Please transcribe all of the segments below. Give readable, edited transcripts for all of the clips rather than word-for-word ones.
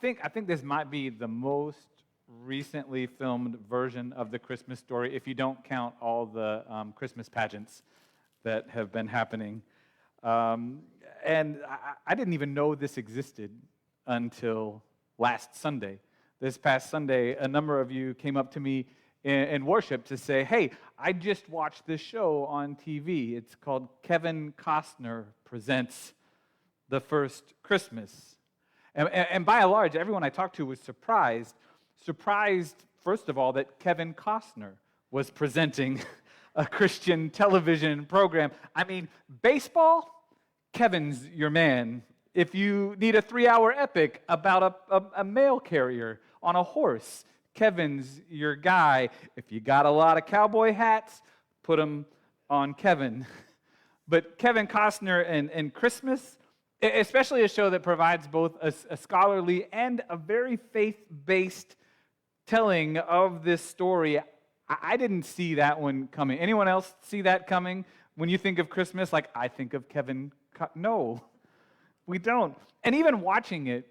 I think this might be the most recently filmed version of the Christmas story, if you don't count all the Christmas pageants that have been happening. Um, and I didn't even know this existed until last Sunday. This past Sunday, a number of you came up to me in worship to say, hey, I just watched this show on TV. It's called Kevin Costner Presents the First Christmas. And by and large, everyone I talked to was surprised, first of all, that Kevin Costner was presenting a Christian television program. I mean, baseball, Kevin's your man. If you need a 3-hour epic about a mail carrier on a horse, Kevin's your guy. If you got a lot of cowboy hats, put them on Kevin. But Kevin Costner and Christmas, especially a show that provides both a scholarly and a very faith-based telling of this story, I didn't see that one coming. Anyone else see that coming? When you think of Christmas, like I think of no, we don't. And even watching it,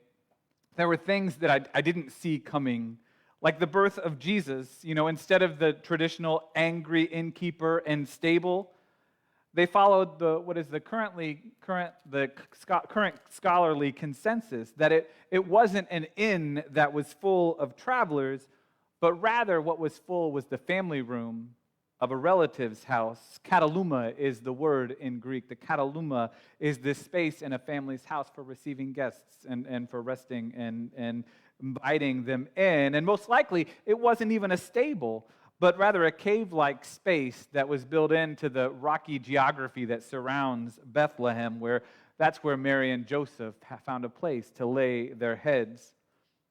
there were things that I didn't see coming, like the birth of Jesus. You know, instead of the traditional angry innkeeper and stable, they followed the current scholarly consensus that it wasn't an inn that was full of travelers, but rather what was full was the family room of a relative's house. Kataluma is the word in Greek. The kataluma is this space in a family's house for receiving guests and for resting and inviting them in. And most likely, it wasn't even a stable, but rather a cave-like space that was built into the rocky geography that surrounds Bethlehem, that's where Mary and Joseph found a place to lay their heads.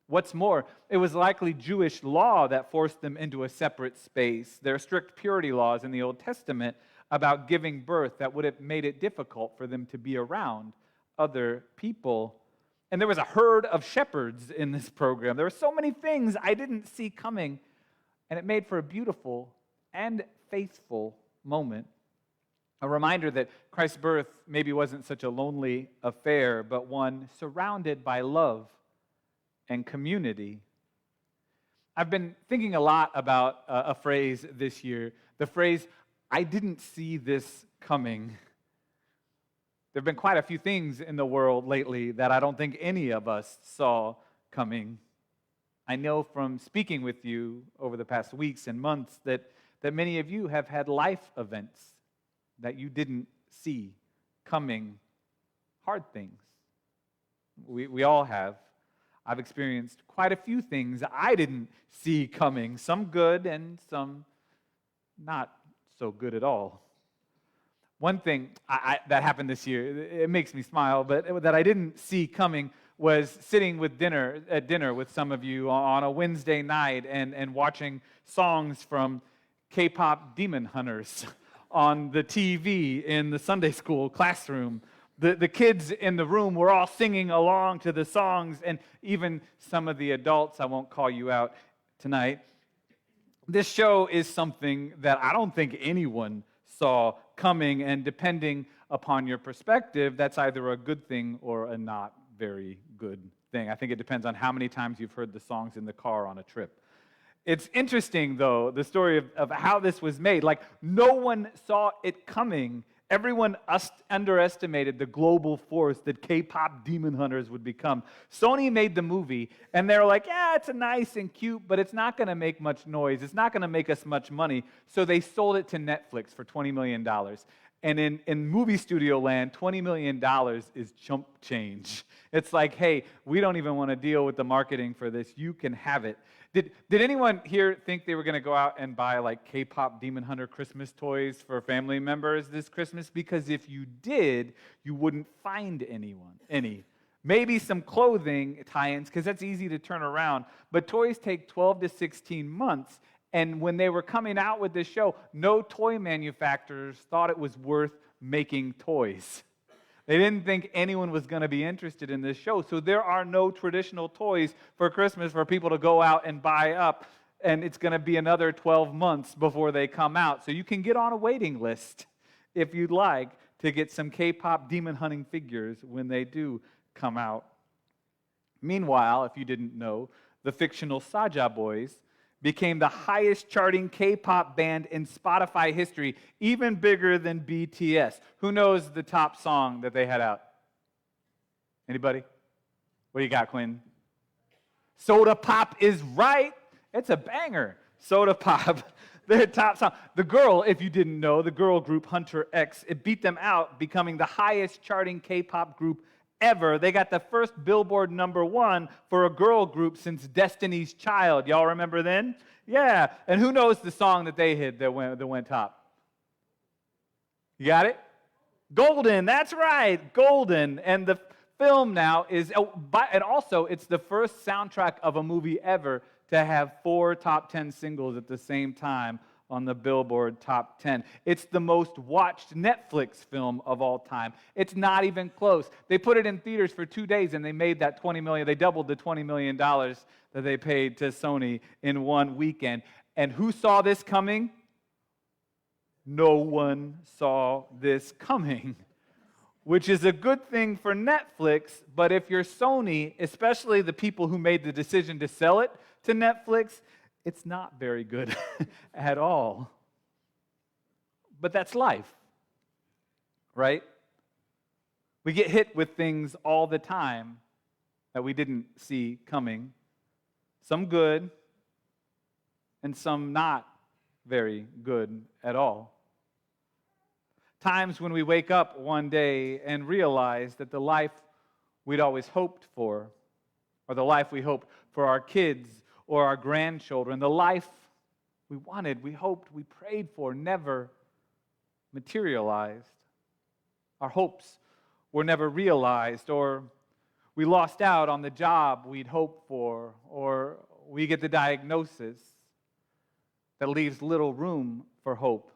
What's more, it was likely Jewish law that forced them into a separate space. There are strict purity laws in the Old Testament about giving birth that would have made it difficult for them to be around other people. And there was a herd of shepherds in this program. There were so many things I didn't see coming, and it made for a beautiful and faithful moment. A reminder that Christ's birth maybe wasn't such a lonely affair, but one surrounded by love and community. I've been thinking a lot about a phrase this year, the phrase, I didn't see this coming. There have been quite a few things in the world lately that I don't think any of us saw coming. I know from speaking with you over the past weeks and months that many of you have had life events that you didn't see coming, hard things. We all have. I've experienced quite a few things I didn't see coming, some good and some not so good at all. One thing that happened this year, it makes me smile, but that I didn't see coming was sitting at dinner with some of you on a Wednesday night and watching songs from K-pop Demon Hunters on the TV in the Sunday school classroom. The kids in the room were all singing along to the songs, and even some of the adults, I won't call you out tonight. This show is something that I don't think anyone saw coming, and depending upon your perspective, that's either a good thing or a not very good thing. I think it depends on how many times you've heard the songs in the car on a trip. It's interesting, though, the story of how this was made. Like, no one saw it coming. Everyone underestimated the global force that K-pop Demon Hunters would become. Sony made the movie, and they're like, yeah, it's nice and cute, but it's not going to make much noise. It's not going to make us much money. So they sold it to Netflix for $20 million. And in movie studio land, $20 million is chump change. It's like, hey, we don't even want to deal with the marketing for this. You can have it. Did anyone here think they were going to go out and buy like K-pop Demon Hunter Christmas toys for family members this Christmas? Because if you did, you wouldn't find any. Maybe some clothing tie-ins, because that's easy to turn around. But toys take 12 to 16 months. And when they were coming out with this show, no toy manufacturers thought it was worth making toys. They didn't think anyone was going to be interested in this show. So there are no traditional toys for Christmas for people to go out and buy up. And it's going to be another 12 months before they come out. So you can get on a waiting list if you'd like to get some K-pop demon hunting figures when they do come out. Meanwhile, if you didn't know, the fictional Saja Boys became the highest charting K-pop band in Spotify history, even bigger than BTS. Who knows the top song that they had out? Anybody? What do you got, Quinn? Soda Pop is right. It's a banger. Soda Pop, their top song. The girl, if you didn't know, the girl group Hunter X, it beat them out, becoming the highest charting K-pop group ever. They got the first Billboard #1 for a girl group since Destiny's Child. Y'all remember then? Yeah. And who knows the song that they hit that went top? You got it? Golden. That's right. Golden. And the film now is, and also it's the first soundtrack of a movie ever to have 4 top 10 singles at the same time on the Billboard Top 10. It's the most watched Netflix film of all time. It's not even close. They put it in theaters for 2 days and they made that $20 million. They doubled the $20 million that they paid to Sony in one weekend. And who saw this coming? No one saw this coming, which is a good thing for Netflix, but if you're Sony, especially the people who made the decision to sell it to Netflix, it's not very good at all. But that's life, right? We get hit with things all the time that we didn't see coming, some good and some not very good at all. Times when we wake up one day and realize that the life we'd always hoped for, or the life we hoped for our kids or our grandchildren, the life we wanted, we hoped, we prayed for, never materialized. Our hopes were never realized, or we lost out on the job we'd hoped for, or we get the diagnosis that leaves little room for hope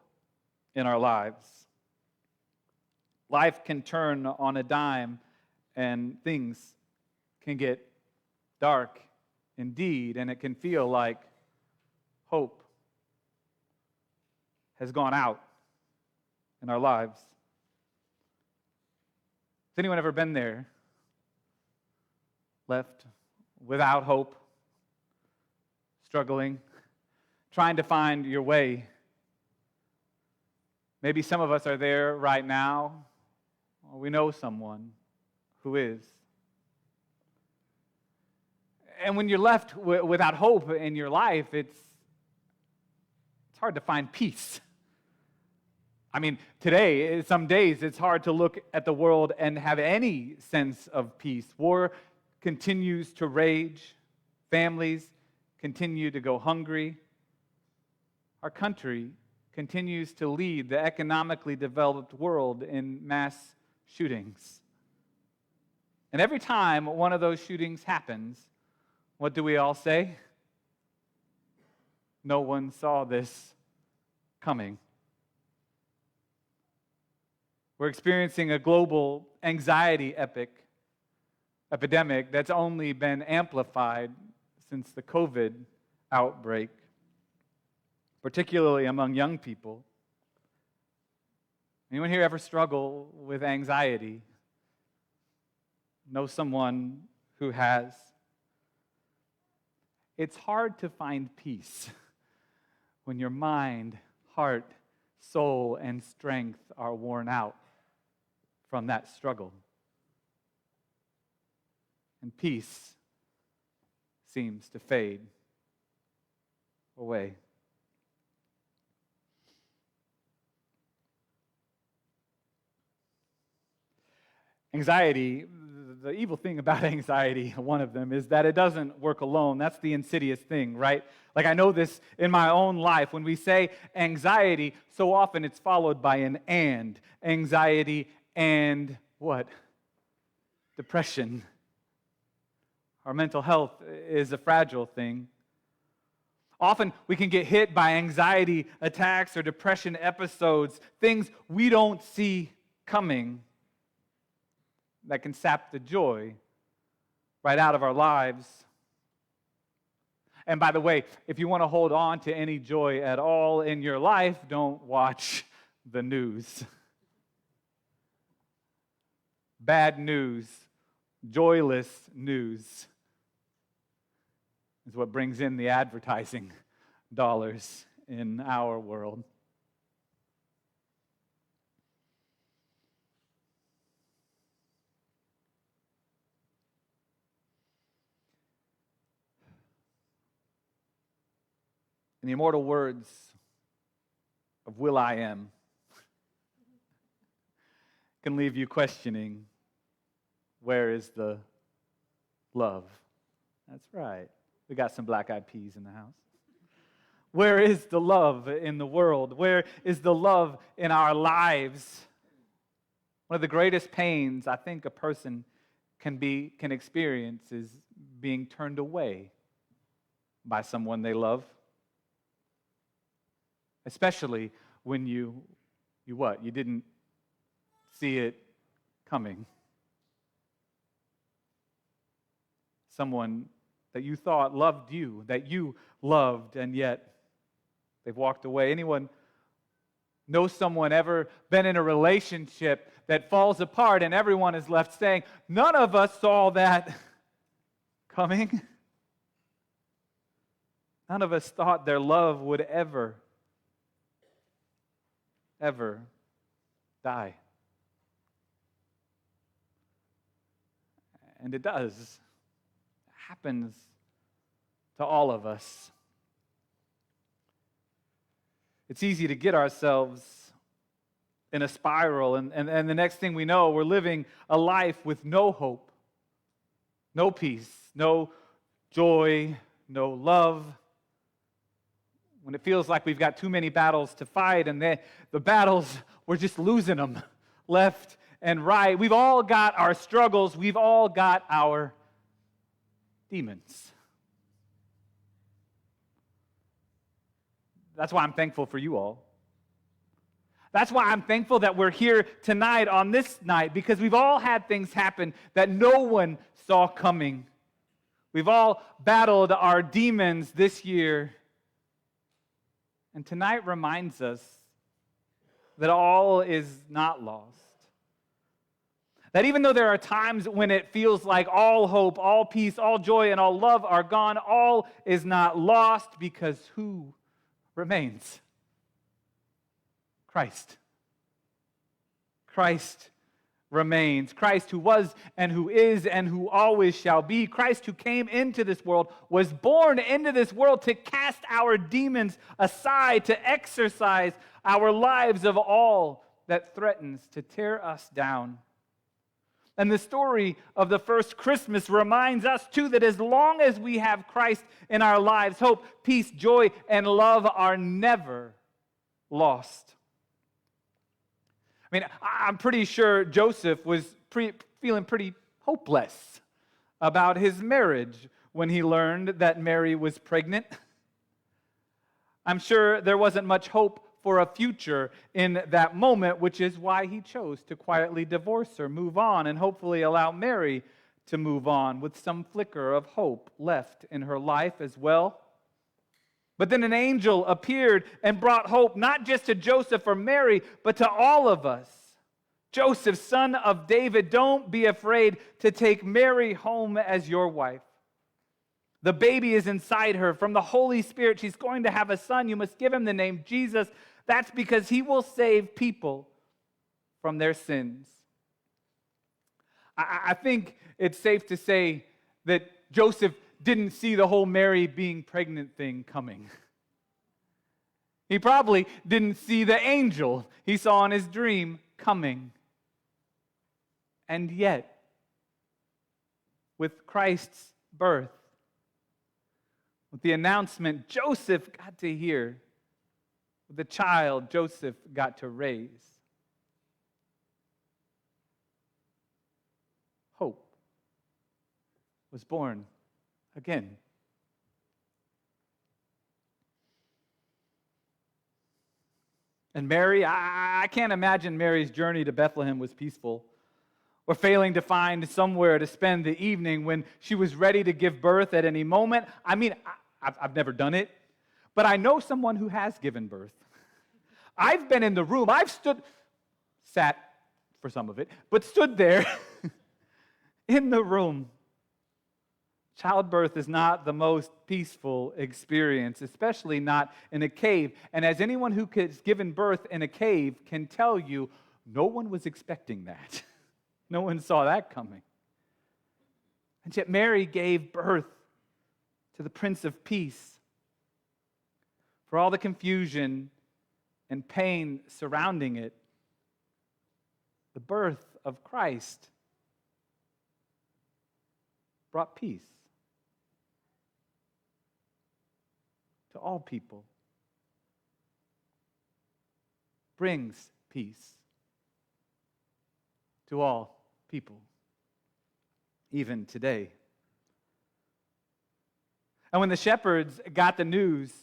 in our lives. Life can turn on a dime and things can get dark indeed, and it can feel like hope has gone out in our lives. Has anyone ever been there? Left without hope, struggling, trying to find your way. Maybe some of us are there right now, or we know someone who is. And when you're left without hope in your life, it's hard to find peace. I mean, today, some days, it's hard to look at the world and have any sense of peace. War continues to rage. Families continue to go hungry. Our country continues to lead the economically developed world in mass shootings. And every time one of those shootings happens, what do we all say? No one saw this coming. We're experiencing a global anxiety epidemic that's only been amplified since the COVID outbreak, particularly among young people. Anyone here ever struggle with anxiety? Know someone who has? It's hard to find peace when your mind, heart, soul, and strength are worn out from that struggle. And peace seems to fade away. Anxiety, the evil thing about anxiety, one of them, is that it doesn't work alone. That's the insidious thing, right? Like I know this in my own life. When we say anxiety, so often it's followed by an and. Anxiety and what? Depression. Our mental health is a fragile thing. Often we can get hit by anxiety attacks or depression episodes, things we don't see coming, that can sap the joy right out of our lives. And by the way, if you want to hold on to any joy at all in your life, don't watch the news. Bad news, joyless news is what brings in the advertising dollars in our world. In the immortal words of Will.I.am, can leave you questioning, where is the love? That's right. We got some Black Eyed Peas in the house. Where is the love in the world? Where is the love in our lives? One of the greatest pains I think a person can experience is being turned away by someone they love. Especially when you didn't see it coming. Someone that you thought loved you, that you loved, and yet they've walked away. Anyone know someone ever been in a relationship that falls apart and everyone is left saying, none of us saw that coming? None of us thought their love would ever die. And it does. It happens to all of us. It's easy to get ourselves in a spiral, and the next thing we know, we're living a life with no hope, no peace, no joy, no love. When it feels like we've got too many battles to fight, and the battles, we're just losing them left and right. We've all got our struggles. We've all got our demons. That's why I'm thankful for you all. That's why I'm thankful that we're here tonight on this night, because we've all had things happen that no one saw coming. We've all battled our demons this year. And tonight reminds us that all is not lost. That even though there are times when it feels like all hope, all peace, all joy, and all love are gone, all is not lost, because who remains? Christ. Christ remains. Christ, who was and who is and who always shall be. Christ, who came into this world, was born into this world to cast our demons aside, to exorcise our lives of all that threatens to tear us down. And the story of the first Christmas reminds us, too, that as long as we have Christ in our lives, hope, peace, joy, and love are never lost. I mean, I'm pretty sure Joseph was feeling pretty hopeless about his marriage when he learned that Mary was pregnant. I'm sure there wasn't much hope for a future in that moment, which is why he chose to quietly divorce her, move on, and hopefully allow Mary to move on with some flicker of hope left in her life as well. But then an angel appeared and brought hope not just to Joseph or Mary, but to all of us. Joseph, son of David, don't be afraid to take Mary home as your wife. The baby is inside her. From the Holy Spirit, she's going to have a son. You must give him the name Jesus. That's because he will save people from their sins. I think it's safe to say that Joseph didn't see the whole Mary being pregnant thing coming. He probably didn't see the angel he saw in his dream coming. And yet, with Christ's birth, with the announcement Joseph got to hear, with the child Joseph got to raise, hope was born again. And Mary, I can't imagine Mary's journey to Bethlehem was peaceful, or failing to find somewhere to spend the evening when she was ready to give birth at any moment. I mean, I've never done it, but I know someone who has given birth. I've been in the room. I've sat for some of it, but stood there in the room, Childbirth is not the most peaceful experience, especially not in a cave. And as anyone who has given birth in a cave can tell you, no one was expecting that. No one saw that coming. And yet Mary gave birth to the Prince of Peace. For all the confusion and pain surrounding it, the birth of Christ brought peace to all people, brings peace to all people, even today. And when the shepherds got the news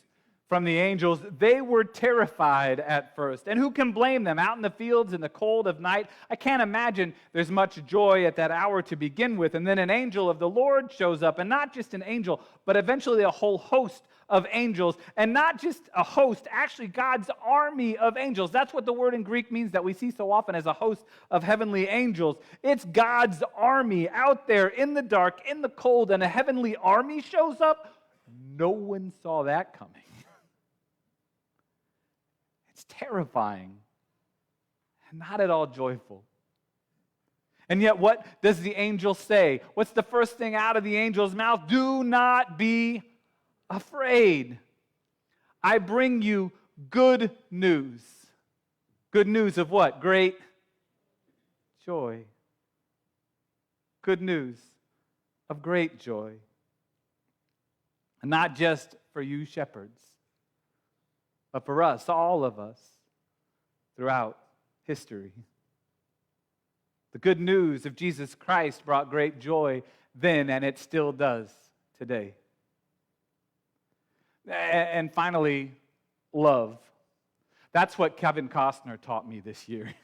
from the angels, they were terrified at first. And who can blame them? Out in the fields in the cold of night, I can't imagine there's much joy at that hour to begin with. And then an angel of the Lord shows up, and not just an angel, but eventually a whole host of angels. And not just a host, actually God's army of angels. That's what the word in Greek means that we see so often as a host of heavenly angels. It's God's army out there in the dark, in the cold, and a heavenly army shows up. No one saw that coming. It's terrifying and not at all joyful. And yet, what does the angel say? What's the first thing out of the angel's mouth? Do not be afraid. I bring you good news. Good news of what? Great joy. Good news of great joy. And not just for you shepherds, but for us, all of us, throughout history. The good news of Jesus Christ brought great joy then, and it still does today. And finally, love. That's what Kevin Costner taught me this year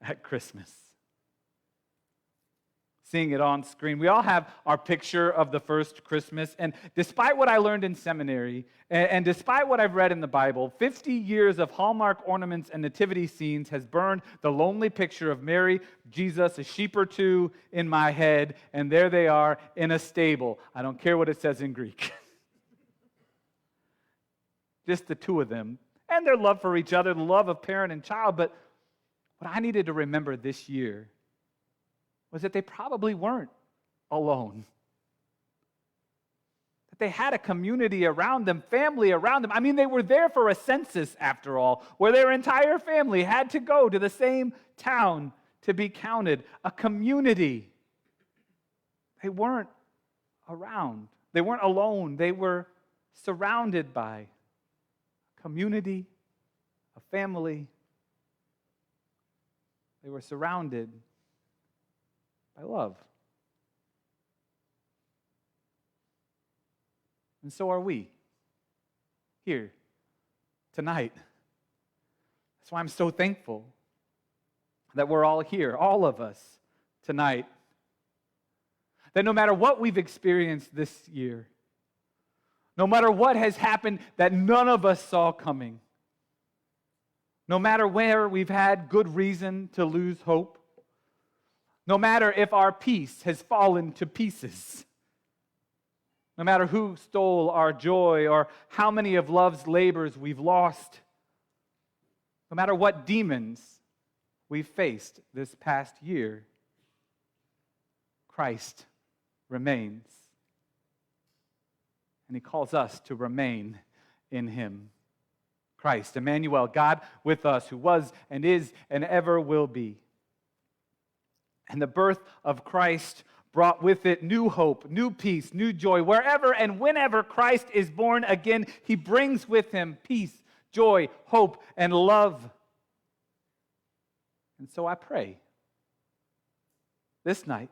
at Christmas. Seeing it on screen. We all have our picture of the first Christmas, and despite what I learned in seminary, and despite what I've read in the Bible, 50 years of Hallmark ornaments and nativity scenes has burned the lonely picture of Mary, Jesus, a sheep or two in my head, and there they are in a stable. I don't care what it says in Greek. Just the two of them, and their love for each other, the love of parent and child. But what I needed to remember this year was that they probably weren't alone. That they had a community around them, family around them. I mean, they were there for a census, after all, where their entire family had to go to the same town to be counted. A community. They weren't around. They weren't alone. They were surrounded by a community, a family. They were surrounded by love. And so are we here tonight. That's why I'm so thankful that we're all here, all of us tonight. That no matter what we've experienced this year, no matter what has happened that none of us saw coming, no matter where we've had good reason to lose hope, no matter if our peace has fallen to pieces, no matter who stole our joy or how many of love's labors we've lost, no matter what demons we've faced this past year, Christ remains. And He calls us to remain in Him. Christ, Emmanuel, God with us, who was and is and ever will be. And the birth of Christ brought with it new hope, new peace, new joy. Wherever and whenever Christ is born again, He brings with Him peace, joy, hope, and love. And so I pray this night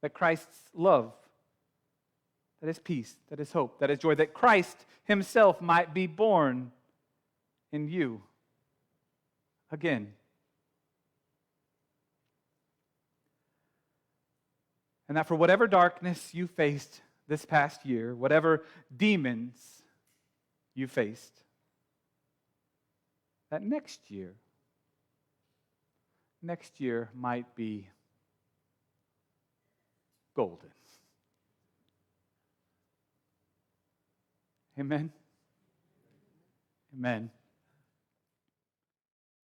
that Christ's love, that is peace, that is hope, that is joy, that Christ Himself might be born in you again. And that for whatever darkness you faced this past year, whatever demons you faced, that next year might be golden. Amen? Amen.